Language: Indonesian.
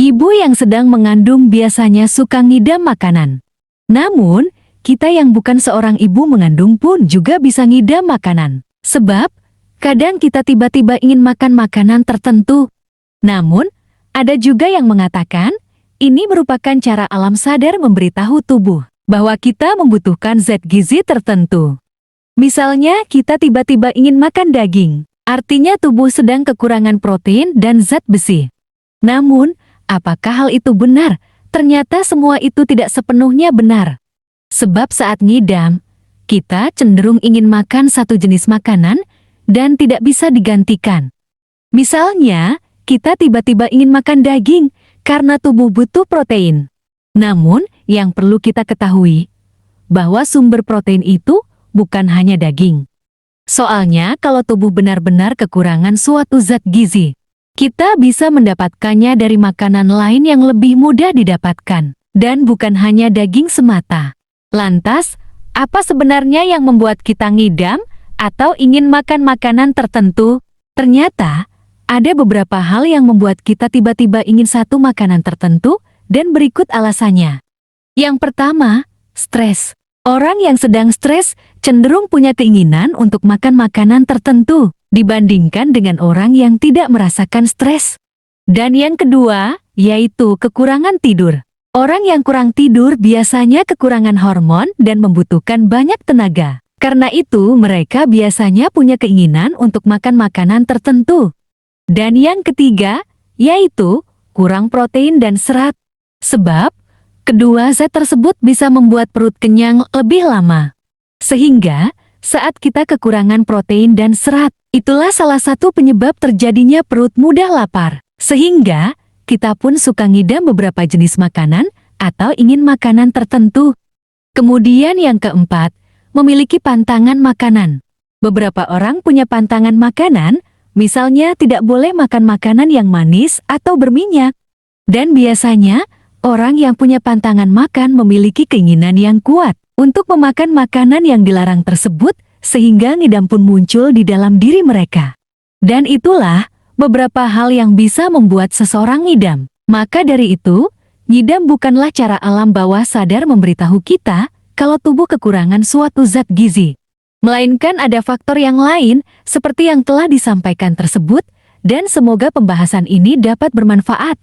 Ibu yang sedang mengandung biasanya suka ngidam makanan. Namun, kita yang bukan seorang ibu mengandung pun juga bisa ngidam makanan. Sebab, kadang kita tiba-tiba ingin makan makanan tertentu. Namun, ada juga yang mengatakan, ini merupakan cara alam sadar memberitahu tubuh bahwa kita membutuhkan zat gizi tertentu. Misalnya, kita tiba-tiba ingin makan daging. Artinya tubuh sedang kekurangan protein dan zat besi. Namun, apakah hal itu benar? Ternyata semua itu tidak sepenuhnya benar. Sebab saat ngidam, kita cenderung ingin makan satu jenis makanan dan tidak bisa digantikan. Misalnya, kita tiba-tiba ingin makan daging karena tubuh butuh protein. Namun, yang perlu kita ketahui, bahwa sumber protein itu bukan hanya daging. Soalnya, kalau tubuh benar-benar kekurangan suatu zat gizi, kita bisa mendapatkannya dari makanan lain yang lebih mudah didapatkan, dan bukan hanya daging semata. Lantas, apa sebenarnya yang membuat kita ngidam atau ingin makan makanan tertentu? Ternyata, ada beberapa hal yang membuat kita tiba-tiba ingin satu makanan tertentu, dan berikut alasannya. Yang pertama, stres. Orang yang sedang stres cenderung punya keinginan untuk makan makanan tertentu dibandingkan dengan orang yang tidak merasakan stres. Dan yang kedua, yaitu kekurangan tidur. Orang yang kurang tidur biasanya kekurangan hormon dan membutuhkan banyak tenaga. Karena itu, mereka biasanya punya keinginan untuk makan makanan tertentu. Dan yang ketiga, yaitu kurang protein dan serat. Sebab, kedua zat tersebut bisa membuat perut kenyang lebih lama. Sehingga, saat kita kekurangan protein dan serat, itulah salah satu penyebab terjadinya perut mudah lapar. Sehingga, kita pun suka ngidam beberapa jenis makanan atau ingin makanan tertentu. Kemudian yang keempat, memiliki pantangan makanan. Beberapa orang punya pantangan makanan, misalnya tidak boleh makan makanan yang manis atau berminyak. Dan biasanya, orang yang punya pantangan makan memiliki keinginan yang kuat untuk memakan makanan yang dilarang tersebut, sehingga ngidam pun muncul di dalam diri mereka. Dan itulah beberapa hal yang bisa membuat seseorang ngidam. Maka dari itu, ngidam bukanlah cara alam bawah sadar memberitahu kita kalau tubuh kekurangan suatu zat gizi. Melainkan ada faktor yang lain seperti yang telah disampaikan tersebut, dan semoga pembahasan ini dapat bermanfaat.